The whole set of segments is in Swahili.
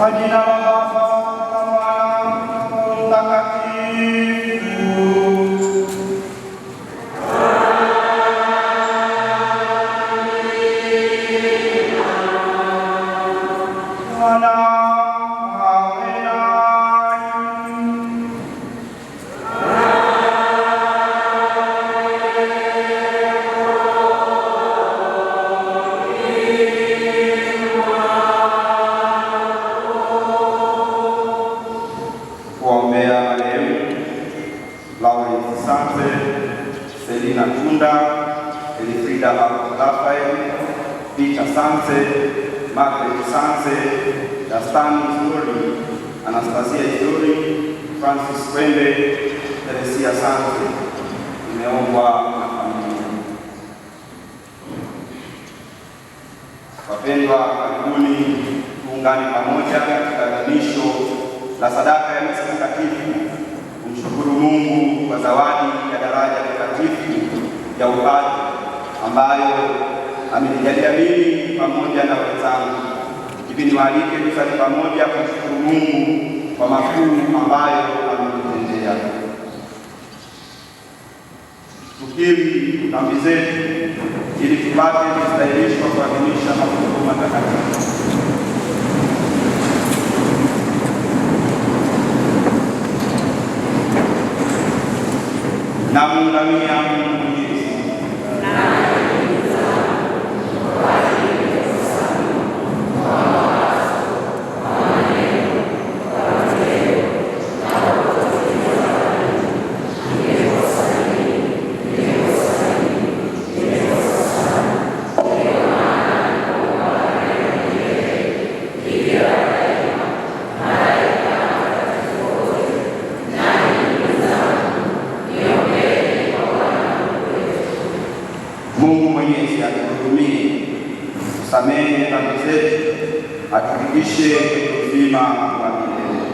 Kwa jina la Baba na Mwana na Roho Mtakatifu. Bwana awe nanyi. Kuombea marehemu Lawrence Sanze, Selina Tunda, Elfrida Rafael, Peter Sanze, Margaret Sanze, Dastani Isdori, Anastasia Isdori, Francis Kwende, Teresia Sanze. Imeombwa na familia. Wapendwa, karibuni tuungane pamoja katika adhimisho la sadaka ya misa takatifu kumshukuru Mungu kwa zawadi ya daraja takatifu ya upadre ambayo amenijalia mimi pamoja na wenzangu. Hivi niwaalike tusali pamoja kumshukuru Mungu kwa makuu ambayo amenitendea. Tukiri dhambi zetu ili tupate kustahilishwa kuadhimisha mafumbo matakatifu. Namuungamia Mungu Mwenyezi. Mungu Mwenyezi atuhurumie, tusamehe dhambi zetu, atufikishe kwenye uzima wa milele.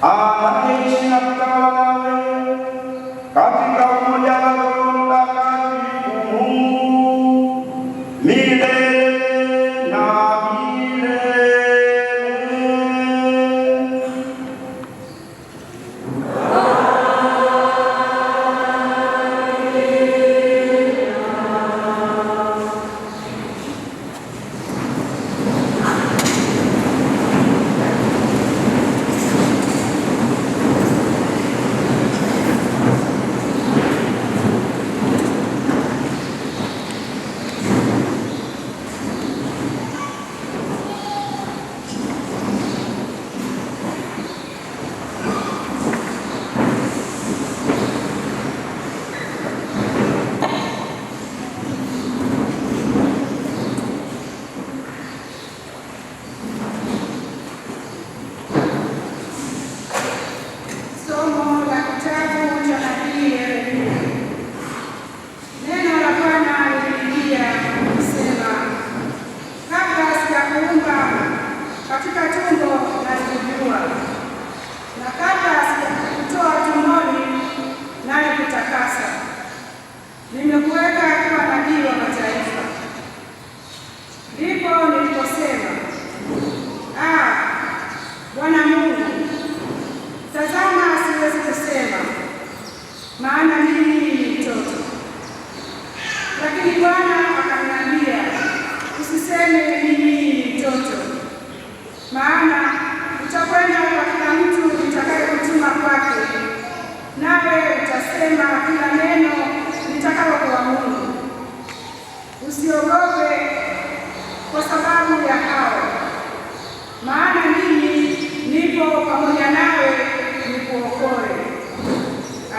Amen. anayeishi na kutawala nawe katika umoja wa Roho Mtakatifu Mungu milele na milele. Katika tumbo nalikujua, na kabla sijakutoa tumboni nalikutakasa. Nimekuweka kuwa nabii wa mataifa. Ndipo niliposema, Bwana Mungu, tazama, siwezi kusema, maana mimi ni mtoto. Lakini Bwana akaniambia, usiseme mimi ni mtoto, maana utakwenda kwa kila mtu nitakayekutuma kwake, nawe utasema kila neno nitakalokuamuru. Usiogope kwa sababu ya hao, maana mimi nipo pamoja nawe nikuokoe,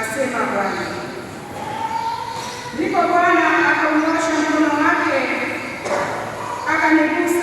asema Bwana. Ndipo Bwana akaunyoosha mkono wake akanigusa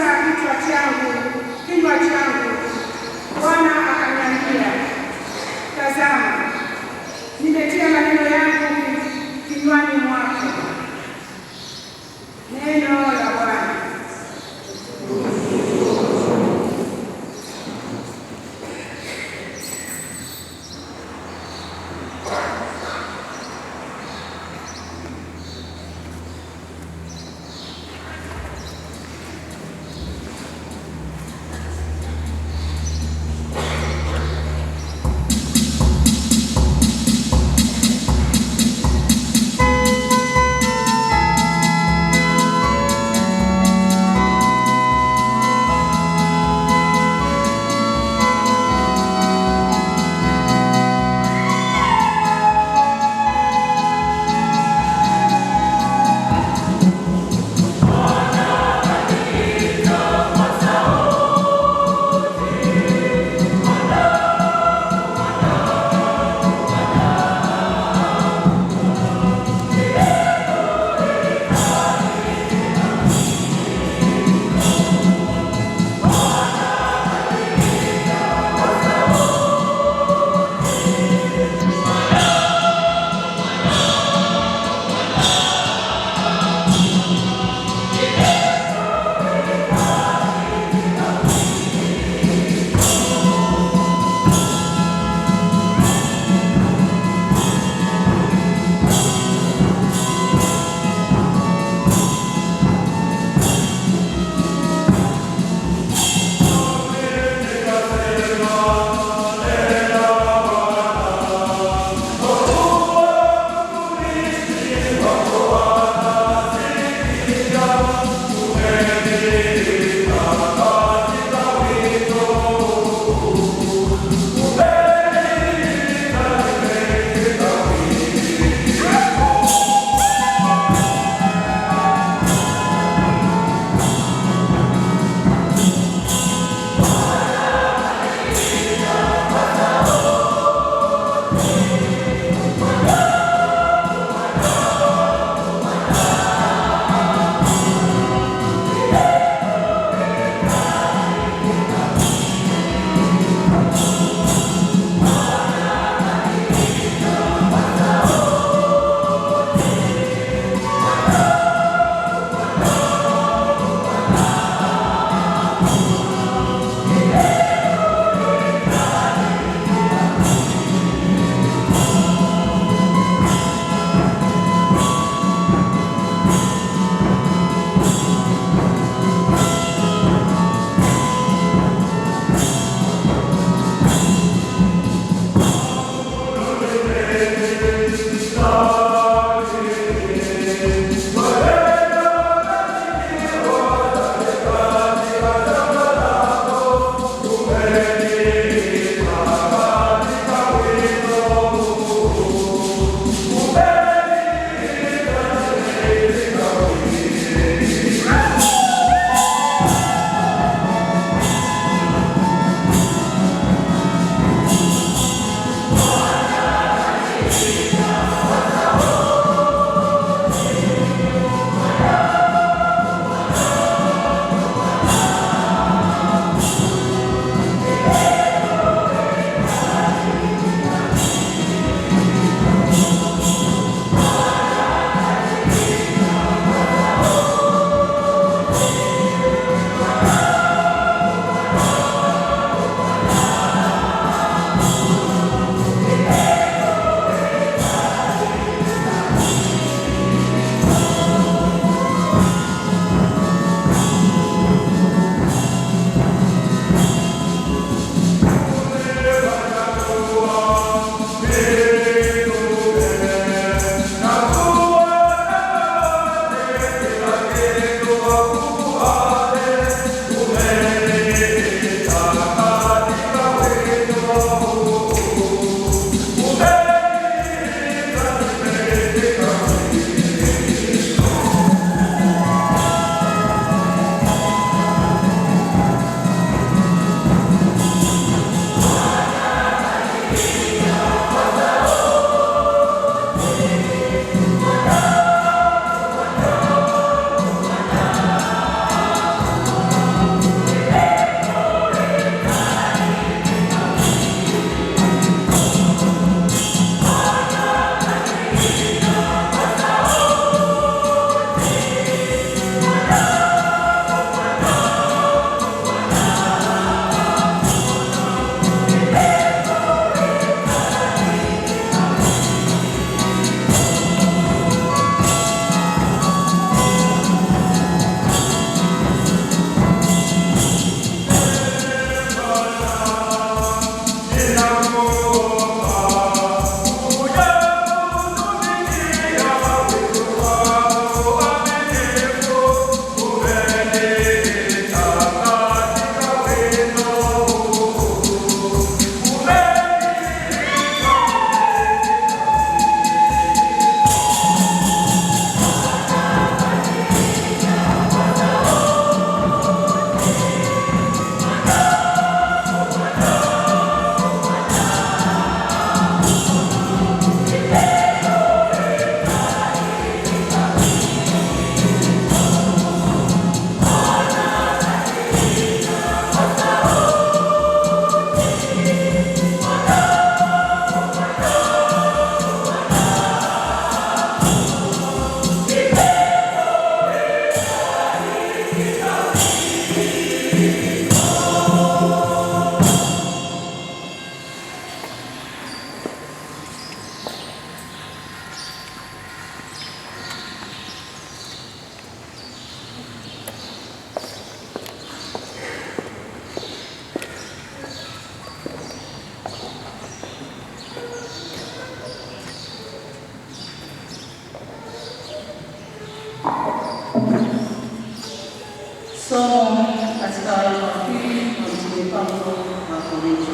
Somo katika waraka wa pili wa Mtume Paulo wa Korintho.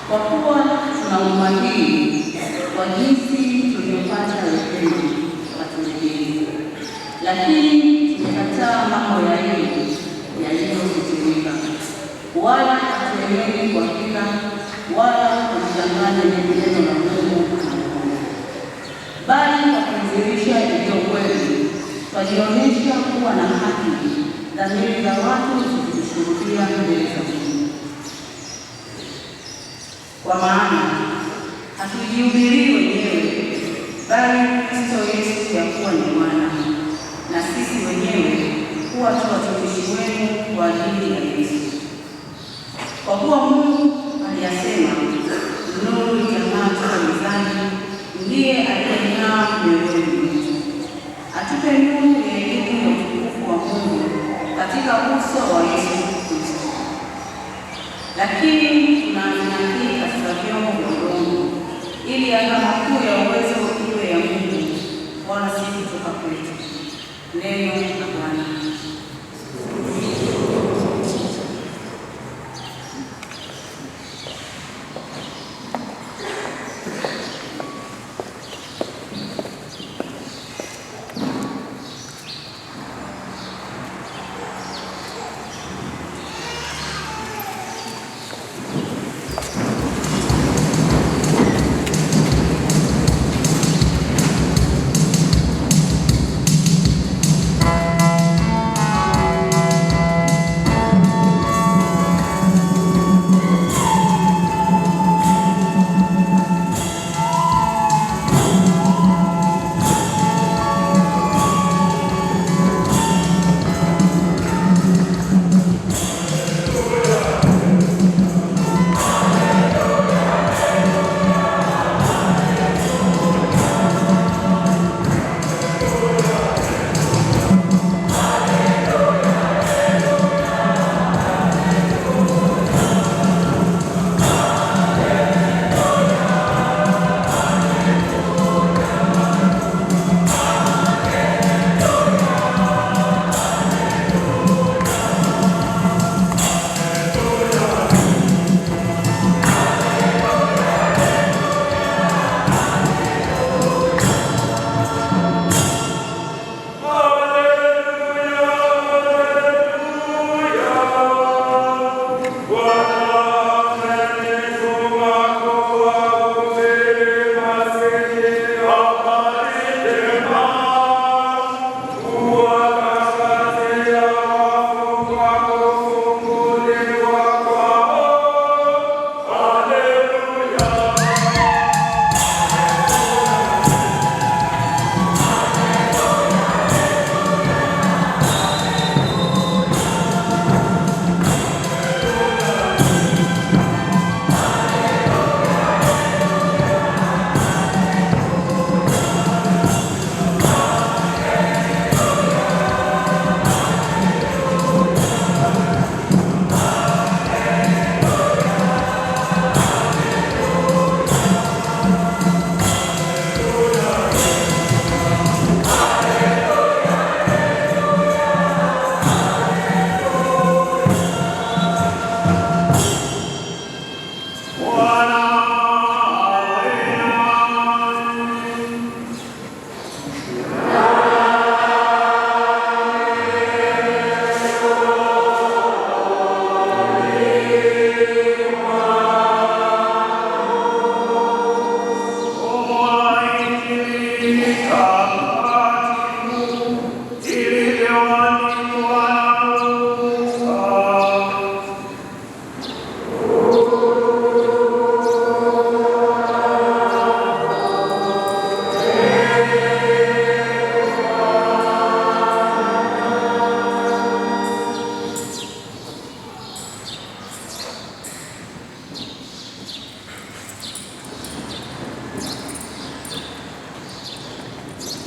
Kwa kuwa tuna umahiri kwa jinsi tulivyopata rehema waturejee, lakini tumekataa mambo ya aibu yaliyokutimika, wala hatuelewi kwa kina, wala kuchanganya neno la Mungu na uongo, bali kwa kudhihirisha iliyo kweli twajionyesha kuwa na haki, dhamiri za watu zikishuhudia mbele za Mungu. Kwa maana hatujihubirii wenyewe, bali Kristo Yesu ya kuwa ni mwana, na sisi wenyewe kuwa tu watumishi wenu kwa ajili ya Yesu. Kwa kuwa Mungu aliyasema, nuru itang'aa toka gizani, ndiye aliyeng'aa mioyoni mwetu, atupe nuru ya elimu ya utukufu wa Mungu katika uso wa Yesu Kristo. Lakini tunaangalia katika vyombo vya udongo, ili alama kuu ya uwezo iwe ya Mungu, wala si kutoka kwetu. Neno la Bwana.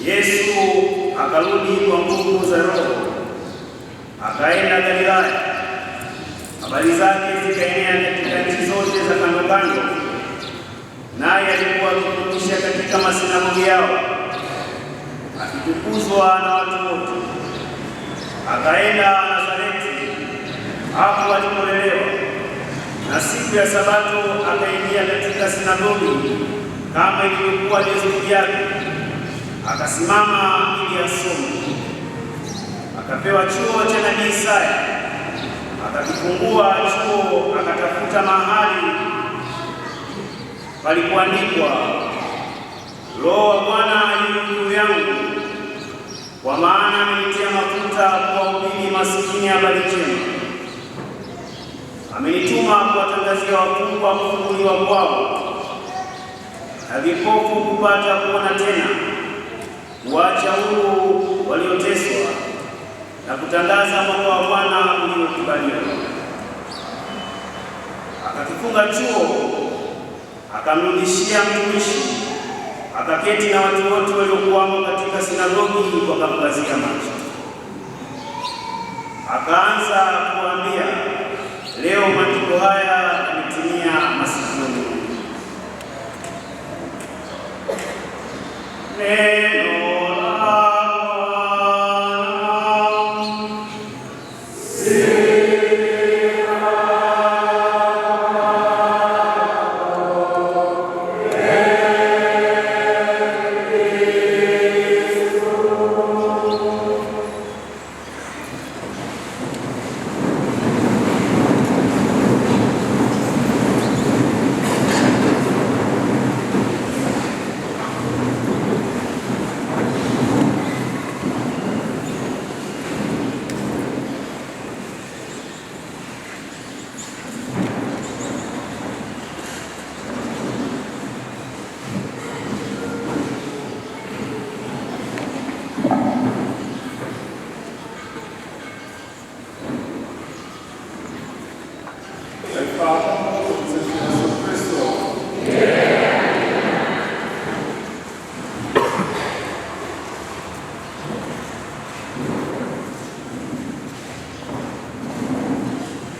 Yesu akarudi kwa nguvu za Roho, akaenda Galilaya. Habari zake zikaenea katika nchi zote za kando kando, naye alikuwa akifundisha katika masinagogi yao, akitukuzwa na watu wote. akaenda Nazareti hapo alipolelewa, na siku ya Sabato akaingia katika sinagogi kama ilivyokuwa desturi yake, akasimama ili asome. Akapewa chuo cha nabii Isaya, akakifungua chuo, akatafuta mahali palipoandikwa, Roho wa Bwana yu juu yangu, kwa maana amenitia mafuta kuwahubiri masikini habari njema. Amenituma kuwatangazia wafungwa kufunguliwa kwao, na vipofu kupata kuona tena, kuacha huru walioteswa, na kutangaza mwaka wa Bwana uliokubaliwa. Akakifunga chuo, akamrudishia mtumishi, akaketi na watu wote waliokuwamo katika sinagogi, wakamkazia macho. Akaanza kuambia, leo maandiko haya yametimia masikioni. Neno la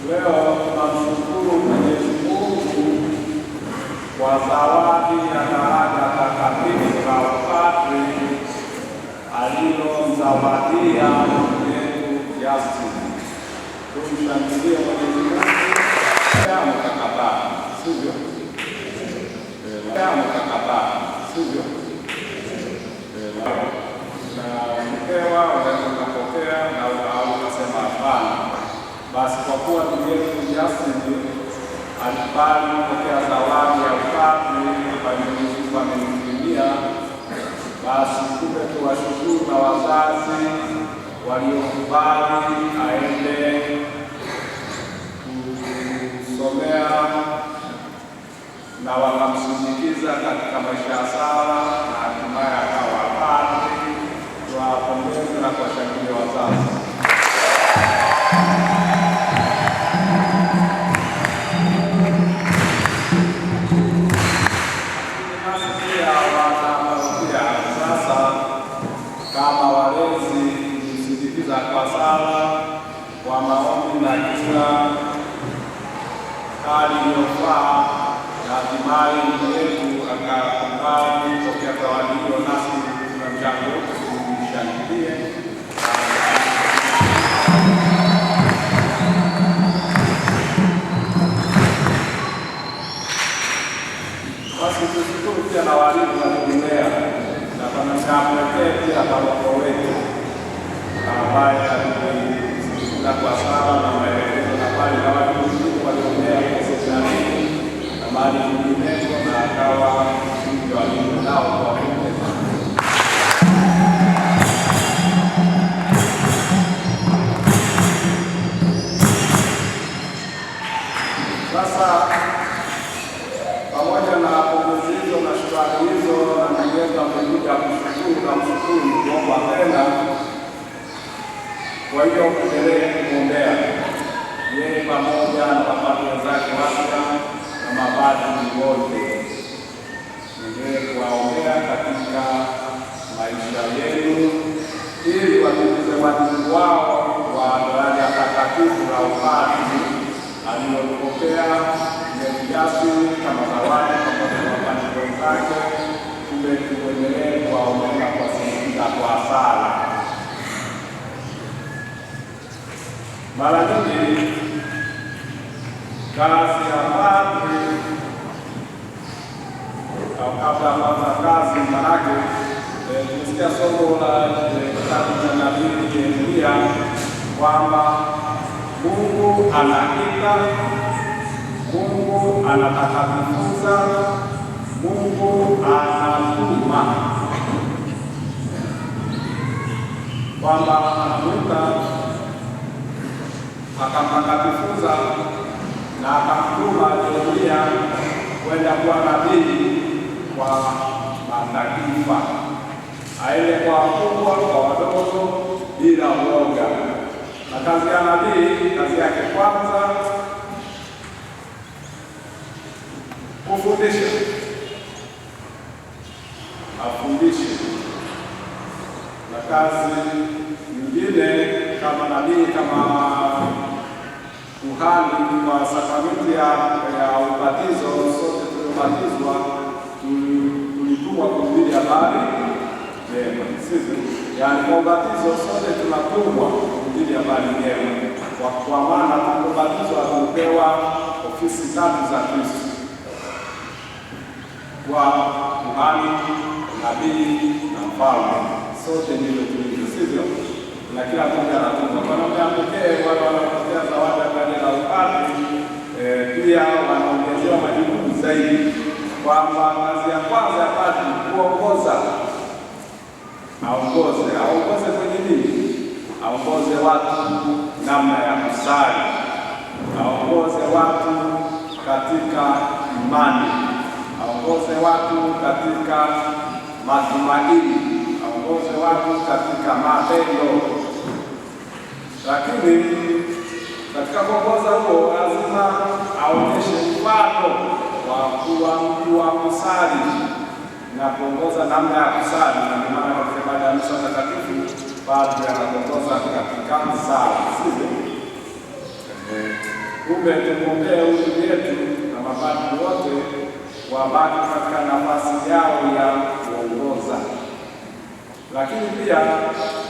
leo tunamshukuru Mwenyezi Mungu kwa zawadi ya daraja takatifu la upadre alilomzawadia ndugu yetu Justin. Tumshangilie Mwenyezi Mungu. Mkakataa, sivyo? Mkakataa, sivyo? Na mkewa unaweza kupokea na ukasema hapana. Basi kwa kuwa ndugu yetu Justin alikubali kupokea zawadi ya upadre amemkirimia, basi kumbe tuwashukuru na wazazi waliokubali aende kusomea na wakamsindikiza katika maisha ya sala na hatimaye akawa padre. Tuwapongeze na kuwashangilia wazazi. Kama walezi kusindikiza kwa sala, kwa maombi na kila hali iliyofaa, na hatimaye ndugu yetu akakubali kupokea zawadi hiyo, nasi tuna mchango wetu kumshangilie. Basi tushukuru pia na walimu waliolea na tunamshukuru pia paroko wetu ambaye alikuwa kwa sala na maelekezo na pale na watu wengine waliolea kwa seminari na mali nyinginezo, na akawa ndio walimu nao kwa kupenda. Sasa pamoja na pongezi hizo na shukrani hizo, na ndugu amekuja kumshukuru kuomba tena. Kwa hiyo endelee kumwombea yeye pamoja na mapadri wenzake wapya na mapadri wote, endelee kuwaombea katika maisha yenu ili watimize wajibu wao wa daraja takatifu la upadri alilopokea Justin kama zawadi pamoja na mapadri wenzake. Kumbe tuendelee kuwaombea kwa kusindikiza kwa sala. Mara nyingi kazi ya padri au kabla kwanza kazi, manake tumesikia somo la kitabu cha nabii Yeremia kwamba Mungu anaita, Mungu anataka kufunza, Mungu anatuma, kwamba anamuita akamtakatifuza na akamtuma Yeremia kwenda kuwa nabii kwa mataifa, aende kwa wakubwa, kwa wadogo, bila uoga. Na kazi ya nabii, kazi yake kwanza kufundisha, afundishe. Na kazi nyingine kama nabii, kama kuhani kwa sakramenti ya ubatizo, sote tuliobatizwa tulitumwa kuhubiri habari njema. Sisi yaani kwa ubatizo sote tunatumwa kuhubiri habari njema, kwa maana tulipobatizwa tumepewa ofisi tatu za Kristo: kwa kuhani, nabii na mfalme. Sote ndivyo tulivyo, sivyo? Na kila mmoja anatumwa. Kwa namna ya pekee wale wanaopokea zawadi ya daraja la upadre pia wanaongezewa majukumu zaidi, kwamba kazi ya kwanza ya padri kuongoza. Aongoze kwenye nini? Aongoze watu namna ya kusali, aongoze watu katika imani, aongoze watu katika matumaini, aongoze watu katika matendo. Lakini katika kuongoza huo lazima aonyeshe mfano wa kuwa mtu wa kusali na kuongoza namna ya kusali. Na ndio maana katika ibada ya misa takatifu padri anaongoza katika sala, sivyo? Kumbe tumwombee ndugu yetu na mapadri wote wabaki katika nafasi yao ya kuongoza. Lakini pia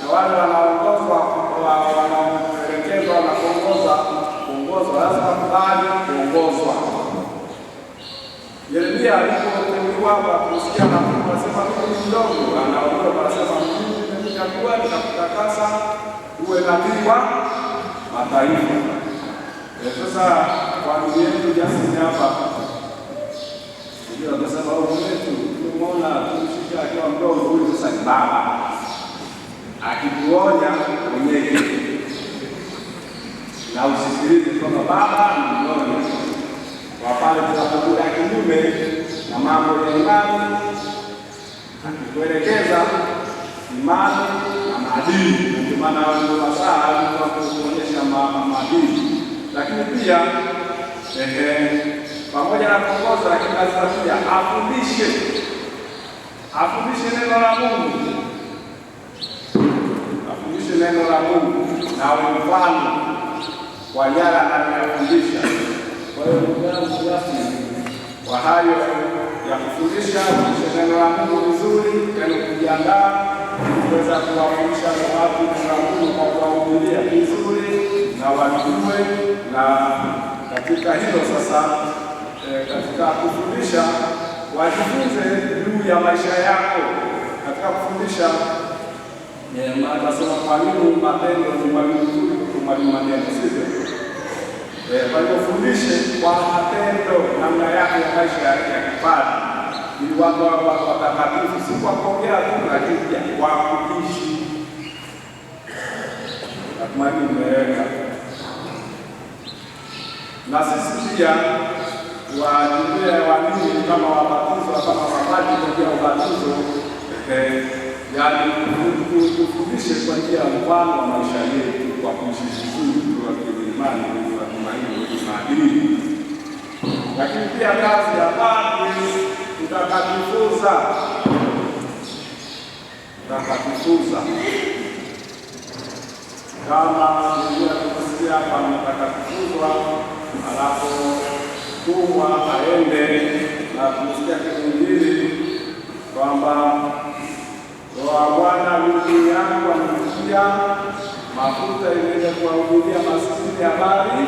na wale wanaongozwa, wanaoelekezwa na kuongozwa lazima kubali kuongozwa. Yeremia alipoteuliwa hapa kusikia na Mungu anasema mimi mdogo, anaondoka anasema mimi nimekuwa nitakutakasa uwe nabii wa mataifa. Sasa kwa ndugu yetu Jasini hapa ndio anasema huyu wetu tumeona tumshika akiwa mdogo, huyu sasa ni baba akituonya mwenyewe na usikilize kwamba baba ni mdogo. Kwa pale tunapokuja kinyume na mambo ya imani, akituelekeza imani na maadili, ndio maana ndio masaa alikuwa kuonyesha maadili. Lakini pia pamoja na kuongoza, lakini lazima pia afundishe neno la Mungu, afundishe neno la Mungu na awe mfano kwa yale anayofundisha. Kwa hiyo ndugu yangu Jasini, kwa hayo ya kufundisha neno la Mungu vizuri, tena kujiandaa kuweza kuwafundisha watu neno la Mungu kwa kuwahubiria vizuri na wajue. Na katika hilo sasa, katika kufundisha wajifunze juu ya maisha yako. Katika kufundisha nasema mwalimu matendo ni mwalimu mzuri kuliko mwalimu maneno, sivyo? Kwa hiyo fundishe kwa matendo namna yake ya maisha ya kipadri, ili watu watakatifu, si kwa kuongea tu, lakini pia kwa kuishi. Natumaini umeelewa. Na sisi pia wajumbe wa dini kama wabatizwa, kama mapadri kwa njia ya ubatizo, yaani tufundishe kwa njia ya mfano wa maisha yetu, kwa kuishi vizuri kwa imani, kwa tumaini, kwa maadili. Lakini pia kazi ya padri tutakatifuza, kama ndio tunasikia hapa mtakatifuzwa, alafu tumwa aende na kusikia kingine kwamba Roho wa Bwana juu yangu amenitia mafuta ili kuwahubiria maskini habari.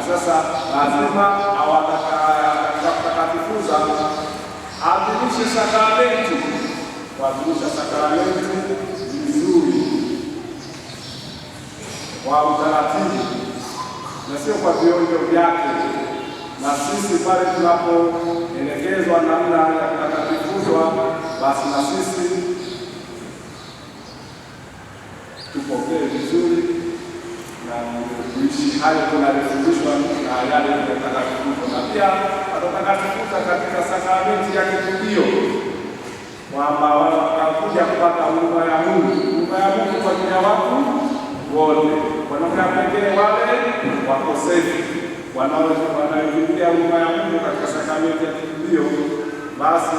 Sasa lazima awatakatifuna adhimishe sakramenti, kuadhimisha sakramenti vizuri kwa utaratibu na sio kwa vionjo vyake. Na sisi pale tunapoelekezwa namna ya kutakatifuzwa, basi na sisi tupokee vizuri na kuishi hayo tunayofundishwa na yale tutakatifuzwa. Na pia tutakatifuzwa katika sakramenti ya kitubio, kwamba watakuja kupata huruma ya Mungu, huruma ya Mungu kwa ajili ya watu wote, kwa namna pekee wale wakosefu wanaojilia huruma ya Mungu katika sakramenti ya kitubio. Basi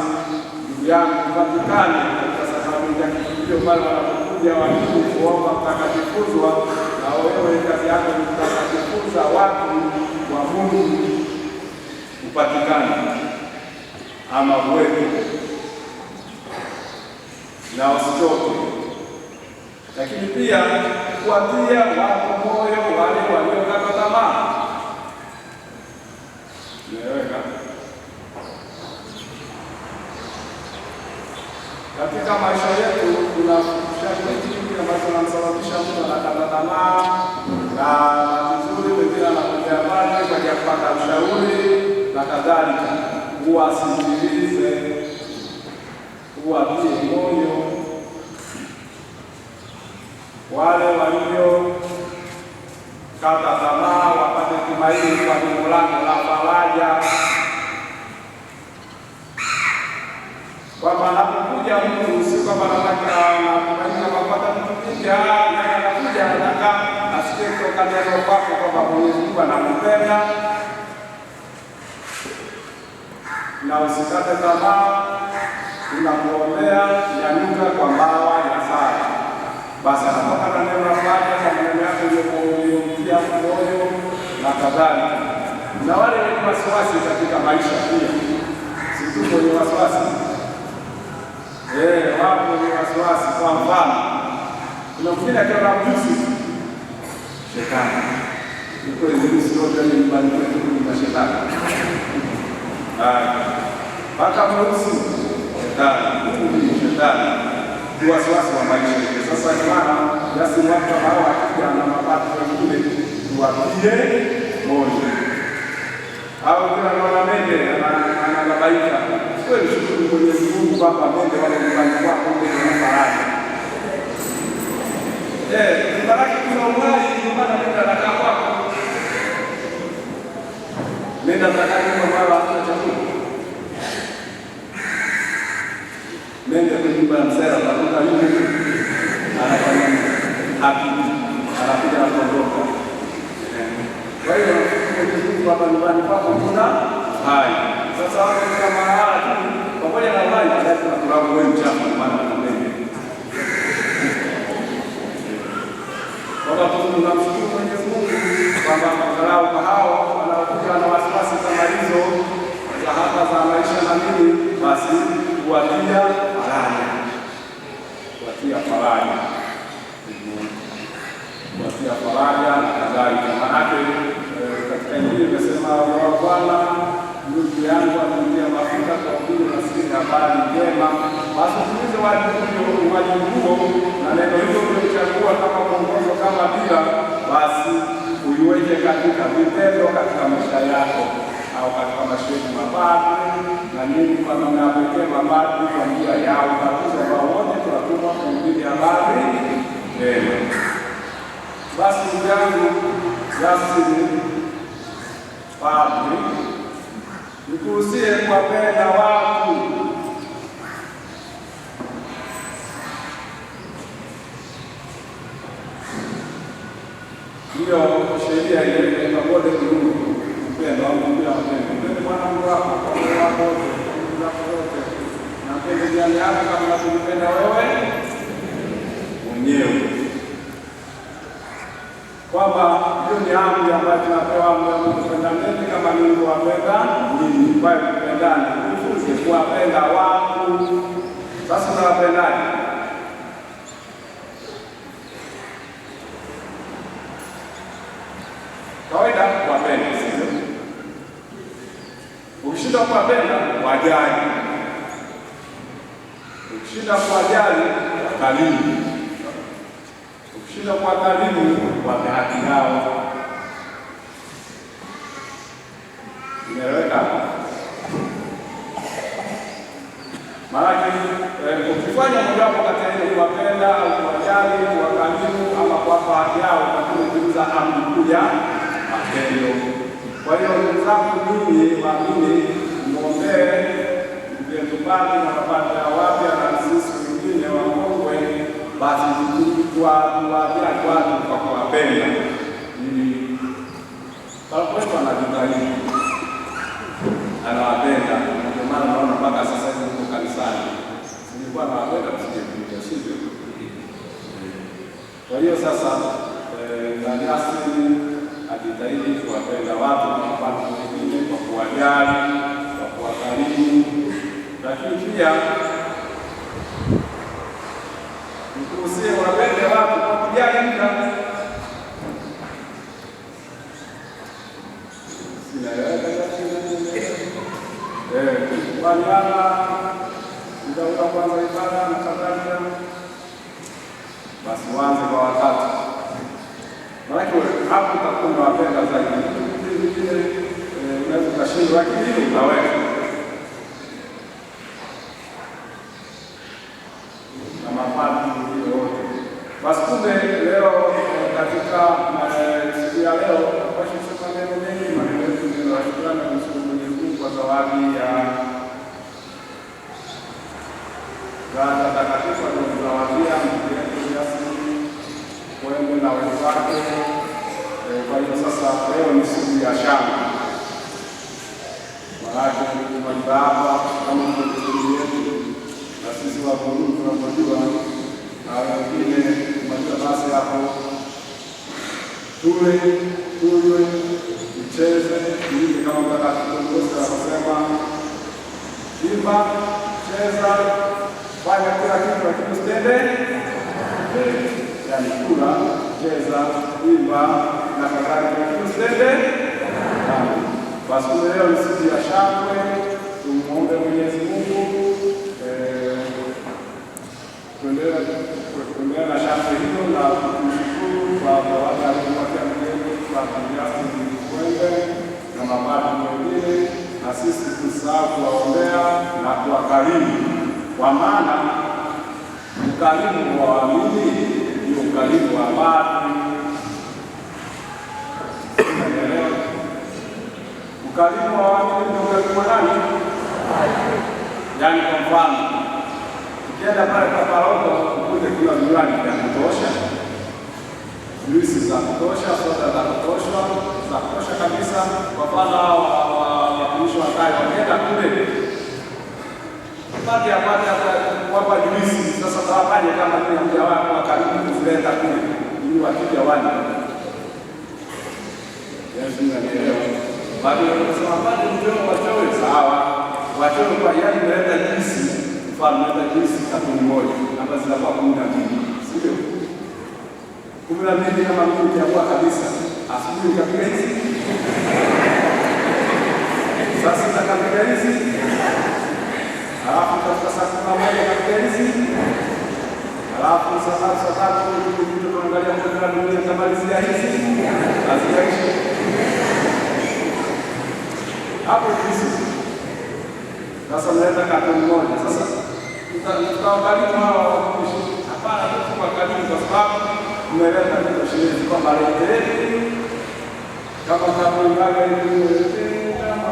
ndugu yangu, tupatikane katika sakramenti ya kitubio pale wanapokuja watu kuomba kutakatifuzwa, na wewe kazi yako ni kutakatifuzwa watu wa Mungu, upatikane ama uwepo na usichoke. Lakini pia kuwatia watu moyo wale waliokata tamaa. Niweka katika maisha yetu kuna ushawishi ambazo zinamsababisha mtu anakata tamaa, na vizuri wengine anakuja pale kwa ajili ya kupata ushauri na kadhalika. Uwasikilize, uwatie moyo wale waliokata tamaa, wapate tumaini kwa neno lako la faraja, kwamba anapokuja mtu si kwamba anataka natumaini kama kupata mtu mpya, naye anakuja anataka asikie kutoka neno kwako kwamba Mwenyezi Mungu anampenda. Na usikate tamaa, tunakuombea nyanyuka kwa mbawa ya sala. Basi anatoka na neno la faraja kwa maneno yako uliyomtia moyo na kadhalika. Na wale wenye wasiwasi katika maisha pia, si tu wenye wasiwasi, wapo wenye wasiwasi. Kwa mfano, kuna mwingine akiona mjusi shetani, iko mjusi yote ni nyumbani kwetu ni mashetani, mpaka mweusi shetani, huku ni shetani, ni wasiwasi wa maisha. Sasa maana basi watu ambao wakija na mapato mengine tuwatie moyo, au kila mwana mende anagabaika, kweli shukuru Mwenyezi Mungu kwamba mende wale nyumbani kwako ndio na faraja. Baraka kuna uhai, ndio maana mende anakaa kwako. Mende anakaa kwa mara hata chakula. Mende kwa nyumba ya msera anakuta yule anafanya happy, anakuja na kuondoka. Kwa hiyo Mwenyezi Mungu hapa nyumbani kwako kuna hai. Sasa watu kama hawa pamoja na hai baadaye tunakula wewe mchafu maana tunapenda. Kwa tunamshukuru Mwenyezi Mungu kwamba angalau kwa hao wanaokuja na wasiwasi kama hizo za hapa za maisha na nini, basi kuwatia faraja, kuwatia faraja, kuwatia faraja na kadhalika. Maanake katika Injili imesema Bwana ndugu yangu amenitia mafuta kwa kuhubiri maskini habari njema. Basi tuulize wajibu huo na neno hilo ulilochagua kama mwongozo, kama dira, basi uiweke katika vitendo katika maisha yako, au katika mashirika mapadri na nini, kwa namna ya pekee mapadri kwa njia ya ubatizo ambao wote tunatumwa kuhubiri habari njema. Basi ndugu yangu Justin padri, nikuhusie kuwapenda watu. Ndiyo sheria ile pamoja kudumu upendo wangu bila upendo. Mpende Bwana Mungu wako kwa moyo wako wote, nguvu zako zote, na mpende jirani yako kama unavyojipenda wewe mwenyewe. Kwamba hiyo ni amri ambayo tunapewa, amri ya Mungu, pendaneni kama nilivyowapenda ninyi. Kwa hiyo tupendane, tujifunze kuwapenda watu. Sasa tunawapendaje? Ukishinda kuwapenda wajali, ukishinda kuwajali wakarimu, ukishinda kuwakarimu wape haki yao. Imeeleweka? Maana ukifanya mojawapo kati ya ile kuwapenda au kuwajali, kuwakarimu ama kuwapa haki yao, utakuwa amri kuu ya matendo. Kwa hiyo ndugu zangu, ninyi waamini, mwombee mtupate na mapadri wapya na sisi wengine wakongwe, basi tuwaambia watu kwa kuwapenda, ili paroko wetu anajitahidi, anawapenda. Ndio maana naona mpaka sasa hivi tuko kanisani, nilikuwa nawapenda msijekuja, sivyo? Kwa hiyo sasa Daniasi ajitahidi kuwapenda watu na watu wengine kwa kuwajali, kwa kuwakarimu, lakini pia mkusie wapende watu kwa kujali muda. Kubaliana muda kwanza ibada na kadhalika, basi uanze kwa wakati. Maana hapo utakuwa unawapenda zaidi. Unaweza ukashindwa, lakini utaweza. Na mapadri wote. Basi kumbe leo katika siku ya leo tunasema neno mengi, maneno yetu ni ya shukrani na kumshukuru Mwenyezi Mungu kwa zawadi ya Roho Mtakatifu aliyotuzawadia Mwembe na wenzake. Kwa hiyo sasa leo ni siku ya shangwe. Maana tumaliza hapa kama desturi yetu, na sisi Wakristo tunapojua na wengine tumaliza basi hapo, tule, tunywe, tucheze, tuimbe kama Mtakatifu Agustino anasema, imba, cheza, fanya kila kitu lakini usitende. Yani kula, cheza, imba na kadhalika, lakini usitende. Basi leo ni siku ya shangwe, tumuombe Mwenyezi Mungu tuendelee na shangwe hilo na kumshukuru kwa zawadi aliyotupatia mgeni kwa Daniasi Mwembe na mapadri wengine, na sisi tusahau kuwaombea na kuwakarimu, kwa maana ukarimu wa waamini ndio ukarimu wa padri. Ukarimu wa waamini ndio ukarimu wa nani? Yaani kwa mfano, ukienda pale kwa paroko ukute kila vinywaji vya kutosha, juisi za kutosha, soda za kutosha kabisa. Kwa mfano watumishi wa kaya wakienda kule pati kuwapa juisi, sasa tawapaje kama kile mja wako wa karibu kuzileta kule ili wakija wani. Yesu ananielewa. Bado wanasema bado mjoo wachoe, sawa. Wachoe kwa yale kuleta juisi, mfano kuleta juisi katoni moja ambazo zinakuwa 12, sio? 12 kama mimi nitakuwa kabisa. Asubuhi nikapiga hizi. Sasa nitakapiga hizi. Alafu katika saa 11 kapiga hizi. Alafu saa 3 tunaangalia mtandao dunia tamalizia hizi. Hazijaisha. Hapo hizi. Sasa mnaenda katoni moja. Sasa tutaangalia hawa wakuishi. Hapana, kwa karibu kwa sababu mmeleta kitu shiriki kwa maleteni. Kama tunapoangalia hivi kama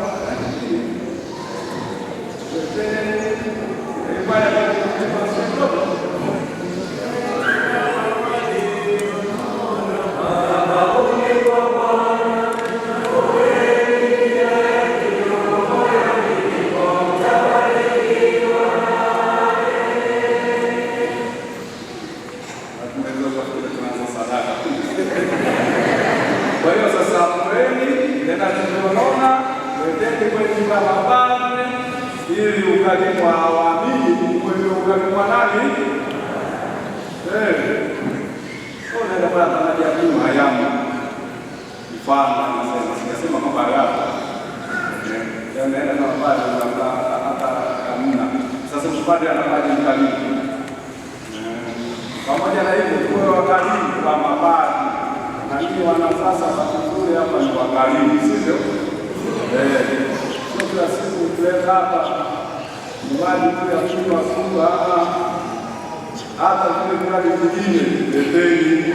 kwa hiyo sasa kweli nenda tunaona wetende kwenye nyumba ya mapadri ili ukarimu wa waamini kwenye ukarimu wa nani? Unaenda kwa tanaji ya kima hayamu mfano, nasema kwamba hayamu. Naenda na ambayo hata hamna. Sasa mpate anafanya mkarimu. Pamoja na hivyo tuwe wakarimu kwa mapadri, na hii wanasasa vizuri hapa ni wakarimu, sivyo? Sio kila siku tuleta hapa mradi tu ya kunywa hata vile mradi mwingine leteni.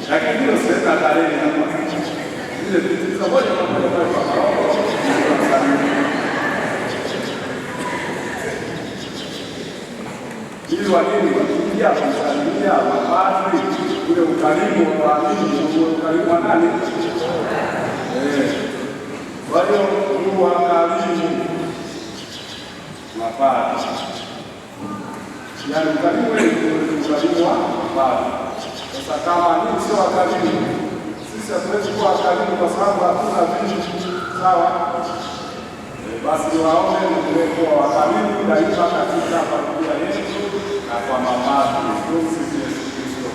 Lakini hiyo sasa tarehe na ile vitu moja kwa moja kwa ili wageni wakiingia kumsalimia mapadri, ule ukarimu wa waamini, ukarimu wa nani? Kwa hiyo ni wakarimu mapadri, yaani ukarimu wetu ni ukarimu wa mapadri. Sasa kama ni sio wakarimu, sisi hatuwezi kuwa wakarimu kwa sababu hatuna vitu sawa. Basi waombe mwendelee kuwa wakarimu daima katika familia yetu na kwa mapadri. Tumsifu Yesu Kristo.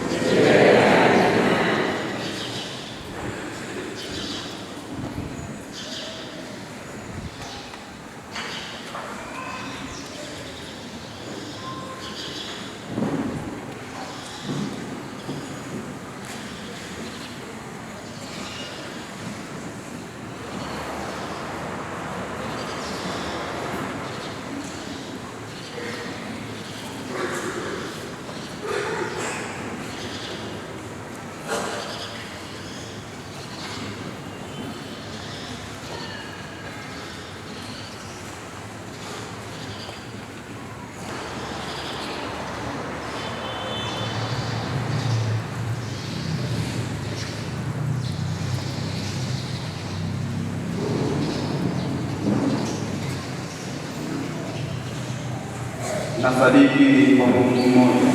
Nasadiki kwa Mungu mmoja.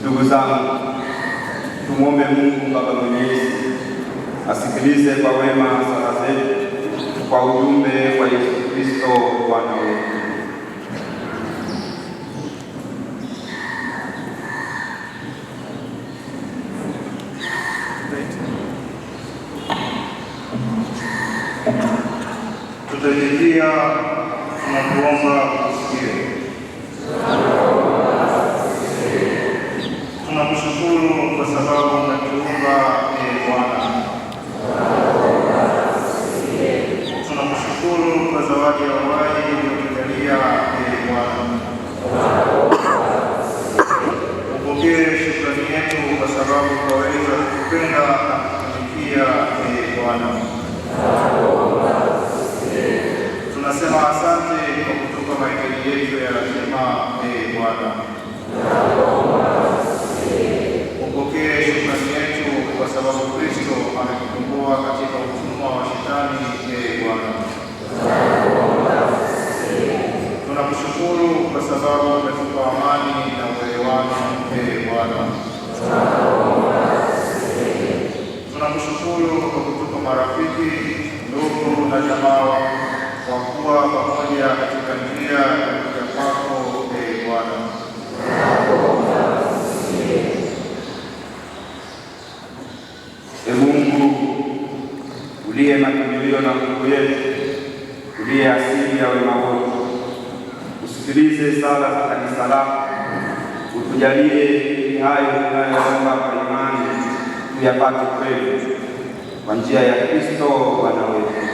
Ndugu zangu, tumwombe Mungu Baba Mwenyezi asikilize kwa wema sala zetu kwa ujumbe wa Yesu Kristo Bwana wetu. Tutaitikia tunakuomba usikie. Tunakushukuru kwa sababu umetuumba Bwana. Tunakushukuru kwa zawadi ya uhai uliyotujalia Bwana. Upokee shukrani yetu kwa sababu twaweza kukupenda na kutumikia Bwana. Tunasema asante kwa kutupa mahitaji yetu ya lazima Bwana. uliye makimbilio na nguvu yetu, uliye asili ya wema wote, usikilize sala za kanisa lako, utujalie hayo tunayoomba kwa imani tuyapate kweli, kwa njia ya Kristo Bwana wetu.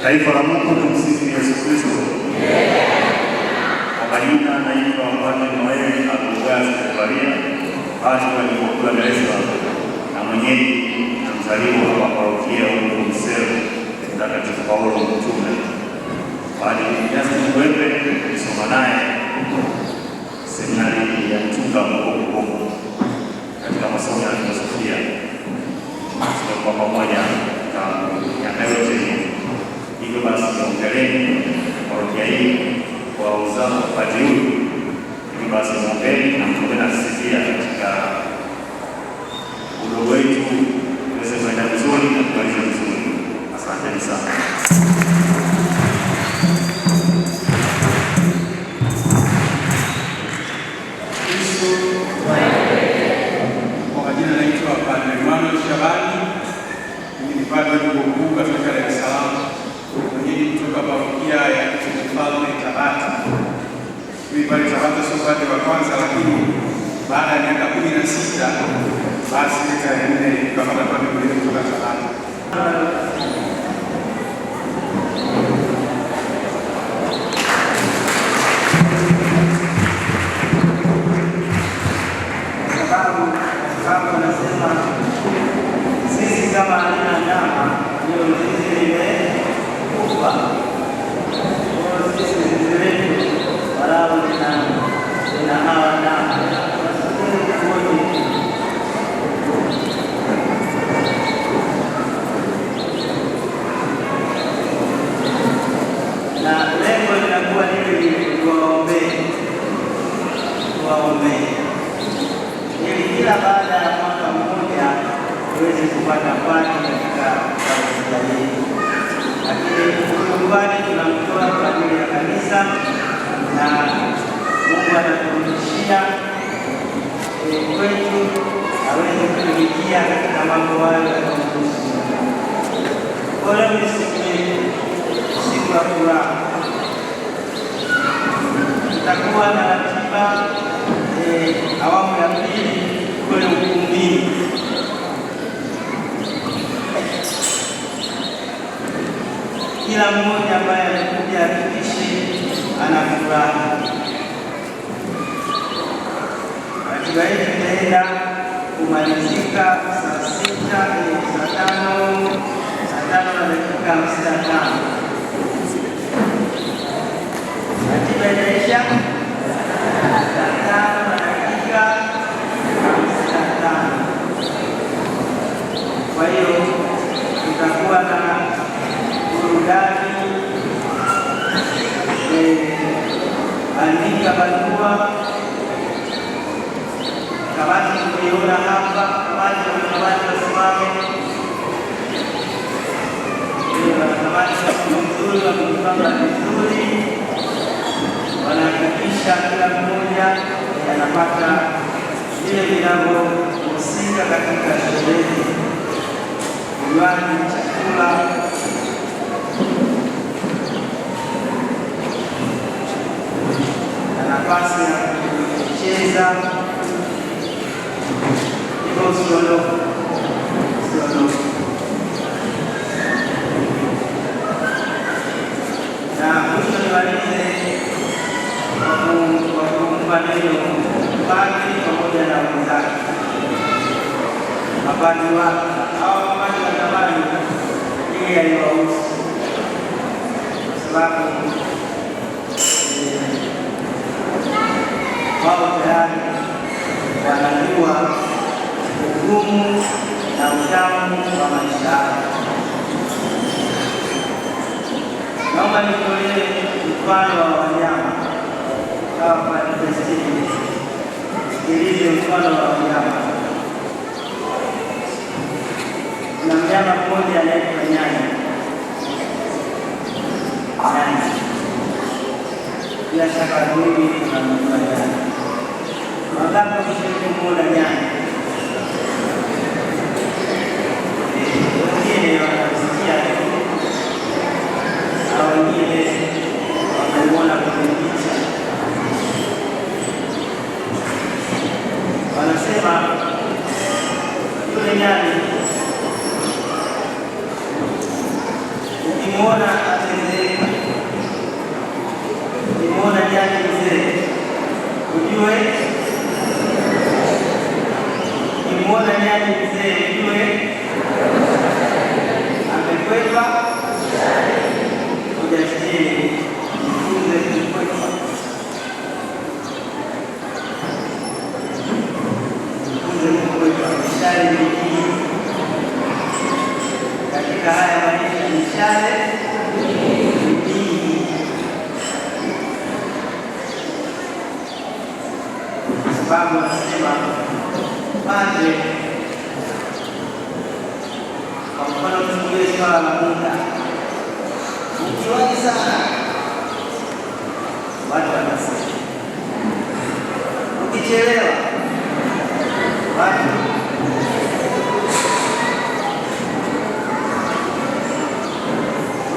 Taifa la Mungu, tumsifu Yesu Kristo. Kwa majina naitwa Padre Noeli Agustino Kuvalia, padre wa jimbo la Dar es Salaam na mwenyeji na mzaliwa wa parokia ya Msero Mtakatifu Paulo Mtume. Padre Justin Kwembe nilisoma naye seminari ya Mtunga Mkongo katika masomo ya filosofia. Kwa pamoja na miaka yote hivyo basi, ongeleni parokia hii kwa uzao padri huyu. Hivyo basi mwombeni na mtume na sisi katika udogo wetu tuweze kwenda vizuri na kumaliza vizuri. Asanteni sana. Kwa majina naitwa Padre Emmanuel Shabani. Mimi ni padre wa jimbo kuu katika Dar es Salaam, mwenyeji kutoka parokia ya Kifalme Tabata. Mimi pale Tabata sio padre wa kwanza, lakini baada ya miaka 16 basi tarehe 4 tukapata padre mwingine kutoka Tabata. Sababu nasema sisi kama alina ndama ndio zizi limekufa. Kwa sisi zizi letu walau lina hawa ndama. Na lengo linakuwa hili, tuwaombee ili kila baada ya mwaka mmoja tuweze kupata padri katika parokia yetu. Lakini huyu padri tunamtoa kwa ajili ya kanisa na Mungu ataturudishia kwetu aweze kutumikia katika mambo hayo yanayohusu. Kwa leo ni siku ya furaha. Tutakuwa na ratiba awamu ya pili kwenye ukumbini. Kila mmoja ambaye amekuja hakikishe ana furaha. Ratiba hii itaenda kumalizika saa 5 na dakika 55. Ratiba inaisha saa 5 na dakika 55. Kwa hiyo tutakuwa na burudani, andika barua. Kamati tuliona hapa, kamati wasimame. Kamati nzuri wa kujipanga vizuri, wanahakikisha kila mmoja anapata vile vinavyohusika katika sherehe: vinywaji, chakula, na nafasi ya kucheza. Hivyo usiondoke. Na mwisho nimalize kwa kumpa neno padri pamoja na wenzake, mapadri wake au mapadri wa zamani, ili aliwahusu, kwa sababu wao tayari wanajua ugumu na utamu wa maisha yao. Naomba nitolee mfano wa wanyama kama Palestina. Sikilize mfano wa wanyama. Kuna mnyama mmoja anaitwa nyani. Bila shaka wengi tunamjua nyani. Wangapi mshawahi nyani? Wengine wanasikia na wengine wameuona kwenye picha. Wanasema yule nyani ukimwona amezeeka, ukimwona jani mzee, ujue ukimwona jani mzee, ujue amekwepa ujasiri. Jifunze kukwepa, jifunze kukwepa. Mishale mingi katika haya maisha, mishale mingi, sababu anasema padre, kwa mfano tuchukulie swala la muda. Ukiwahi sana watu wanasema, ukichelewa watu,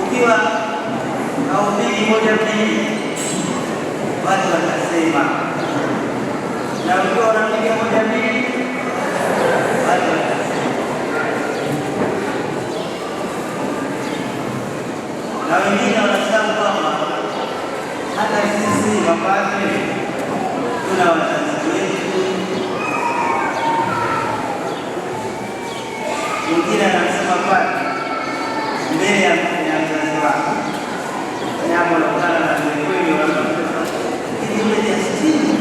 ukiwa haubiri moja mbili watu watasema, na ukiwa unapiga moja mbili watu watasema. Na wengine wanasema kwamba hata sisi mapadre tuna wazazi wetu. Mwingine anasema padre mbele ya mzazi wako, jambo la kukana na kweli wanasema kinyume cha sisi.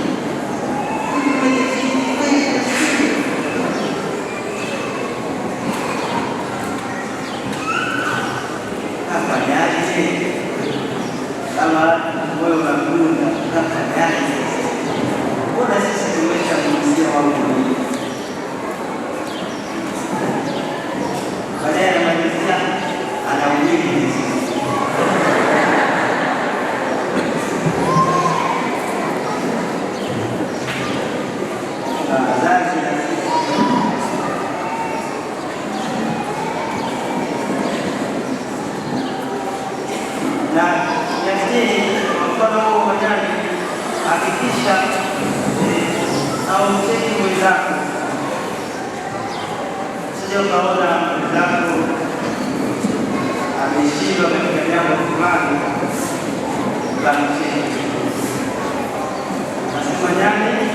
Kama wewe unakunda kaka yake, mbona sisi tumeshamgusia wao wenyewe? Baadaye anamalizia anaumiki sisi. Wazazi na sisi na yaani, kwa mfano wajani, hakikisha au mcheki mwenzako, sije ukaona mwenzako ameshindwa katika jambo fulani ukamcheki. Nasema jani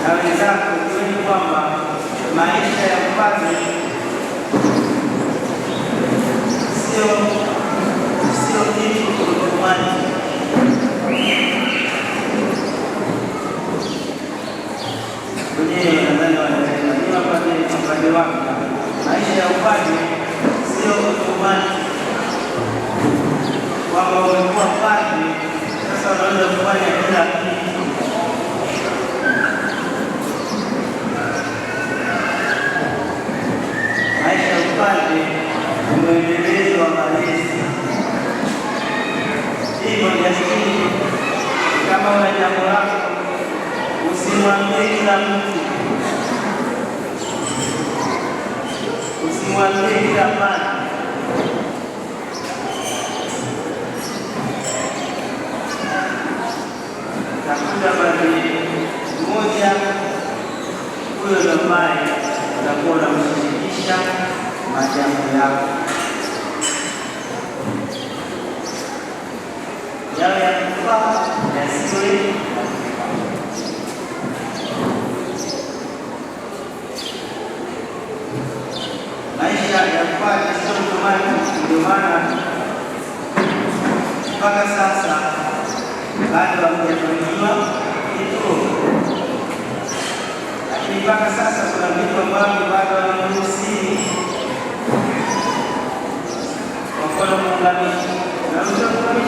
na wenzako jueni kwamba maisha ya upadre sio kitu kutumani. Wenyewe nadhani wanaelewa upande wako, maisha ya upadre sio kutumani, kwamba umekuwa padre sasa unaweza kufanya kila kitu. Maisha ya upadre ni mwendelezo wa malezi. Hivyo jasiri, kama una jambo lako usimwambie kila mtu, usimwambie kila mtu. Takuta padre mmoja, huyo ndo ambaye utakuwa unamshirikisha majambo yako, yawe ya kufaa yasiwe. Maisha ya upadre sio mtumani. Ndio maana mpaka sasa bado hakujafanyiwa kituo, lakini mpaka sasa kuna vitu ambavyo bado wanaruhusiwa. Kwa mfano muunganisho na mshauri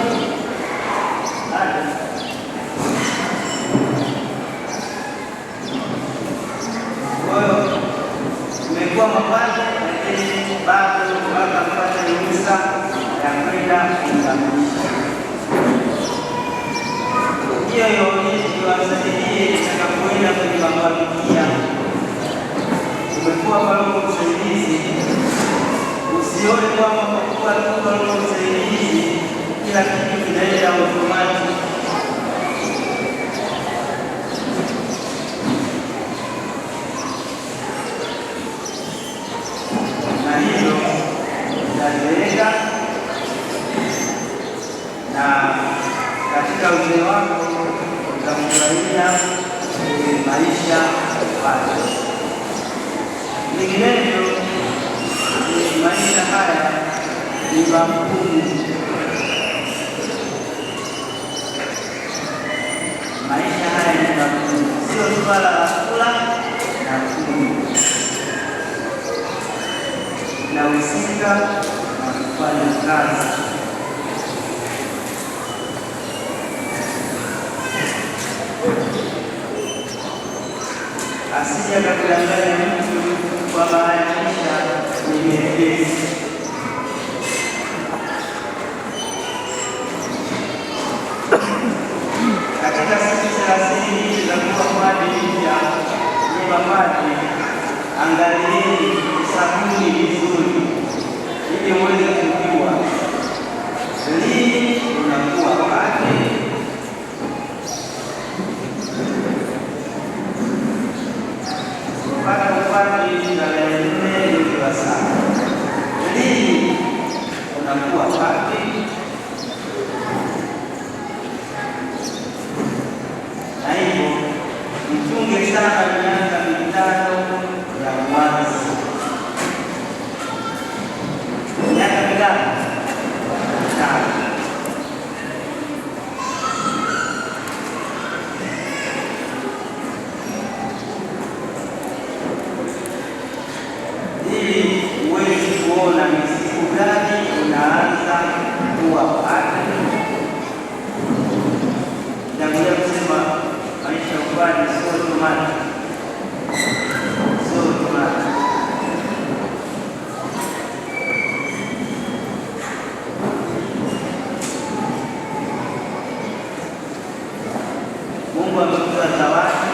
umekuwa mapadre, lakini bado mpaka mpate ruhusa ya kwenda kuunganisha. Hiyo iwasaidie itakapoenda kwenye maparokia kuwa paroko msaidizi, usione kwamba kwa kuwa tu paroko msaidizi kila kitu kinaenda automatic. Na hilo utazeeka, na katika uzee wako utamfurahia maisha haya. Vinginevyo maisha haya ni magumu. Maisha haya ni magumu, sio swala la kula na kunywa, inahusika na kufanya kazi. Asije akakudanganya mtu kwamba haya maisha ni mepesi. Katika siku 30 za kuwa padri mpya, nyumba padri, angalieni sabuni vizuri ili uweze kujua lini unakuwa padri. Kupata upadri tarehe 4 mwezi wa 7. Lini unakuwa padri? Na hivyo mchunge sana miaka 5 ya mwanzo. Miaka mingapi? 5. Ili uweze kuona ni siku gani unaanza kuwa padri. Nakuja kusema maisha ya upadri sio automatic. Sio automatic. Mungu amekupa zawadi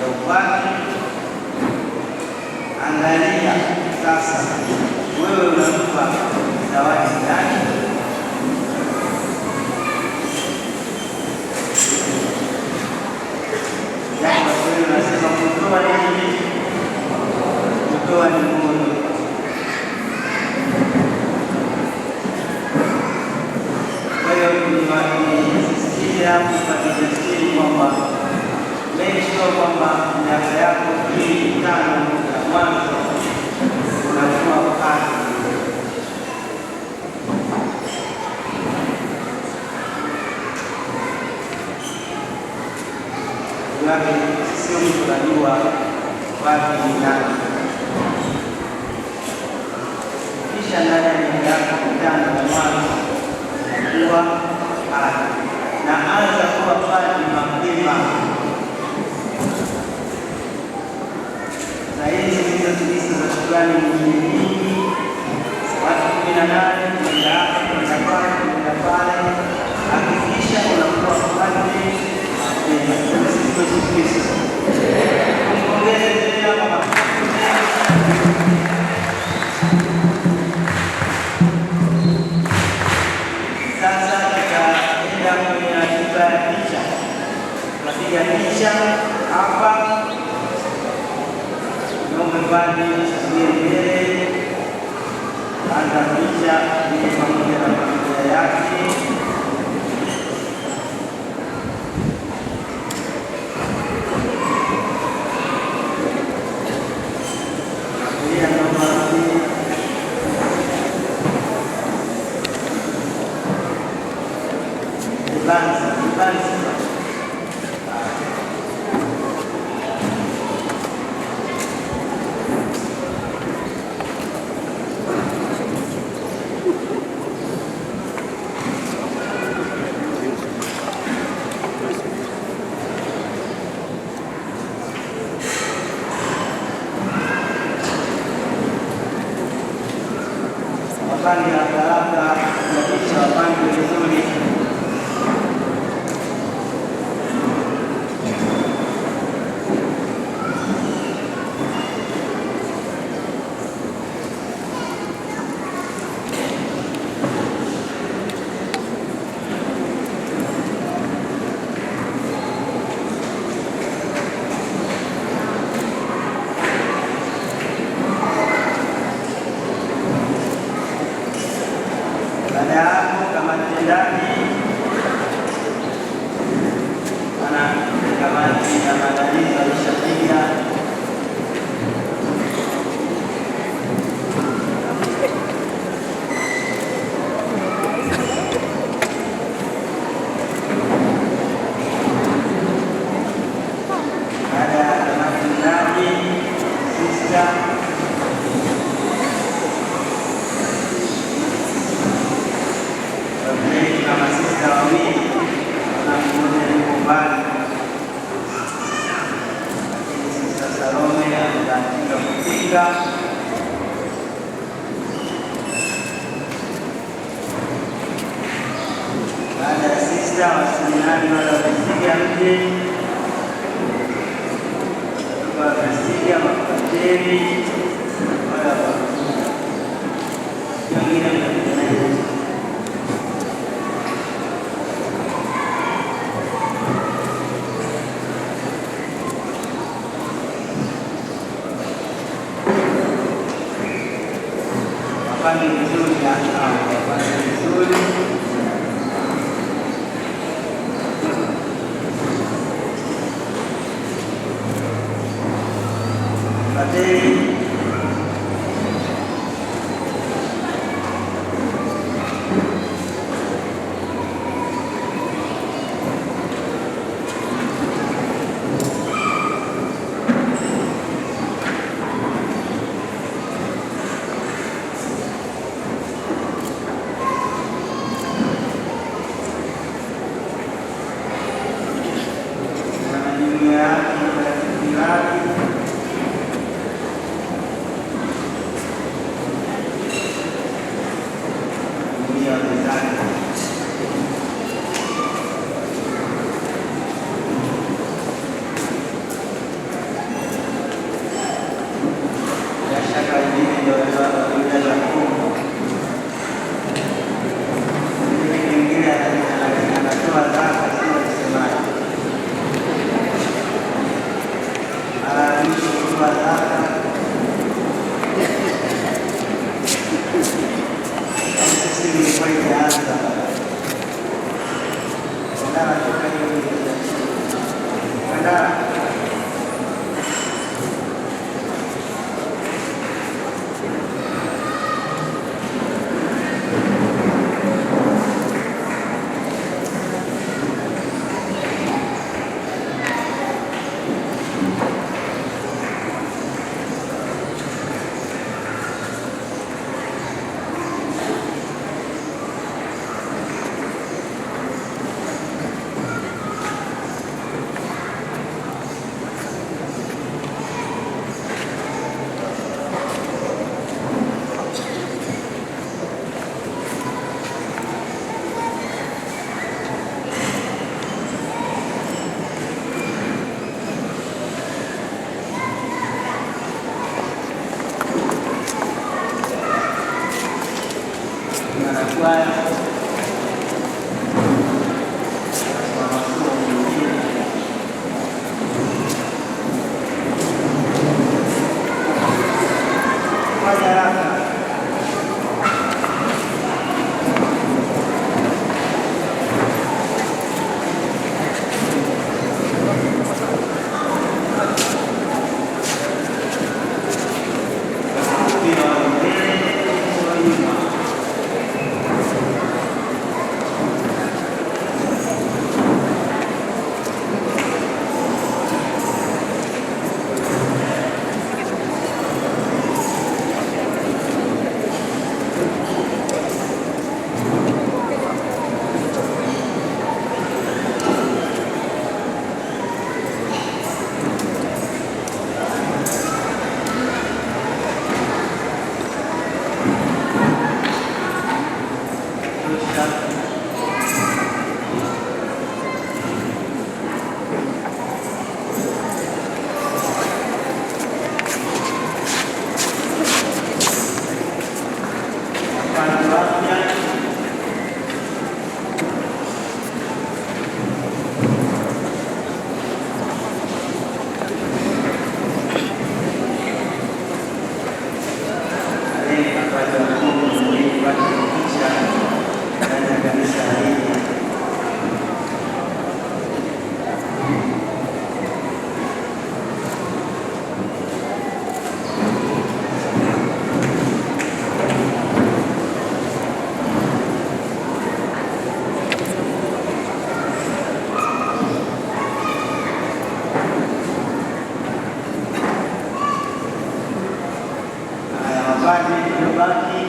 ya upadri. Angalia sasa wewe unampa zawadi gani? Jambo hili nasema kutoa nini? Kutoa ni moyo. Kwa hiyo nisisitize hapo pakijasiri kwamba make sure kwamba miaka yako 5 ya mwanzo unakuwa padri. Wake sio mtu anajua padri ni nani. Kisha ndani ya miaka yako 5 ya mwanzo unakuwa padri, na anza kuwa padri mapema. Na hizi ndizo tulisa za shukrani nyingi. Watu 18 kwenda hapa, kwenda pale, kwenda pale. Hakikisha unakuwa padri mapema. Yesu Kristo. Tumpongeze tena kwa makofi. Sasa tutaenda kwenye ratiba ya picha. Tunapiga picha hapa. Naomba padri asikie mbele. Anza picha ili pamoja na familia yake. Wapange haraka kuhakikisha wapange vizuri. masista. Tuna masista wawili na mmoja yuko mbali, lakini Sista Salome amebahatika kufika. Baada ya sista, waseminari wale wamesikia mje wamesikia makateri wale wengine mnatengeneza wapande vizuri, wapande vizuri. Padre mapadri iliyobaki.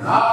Ah!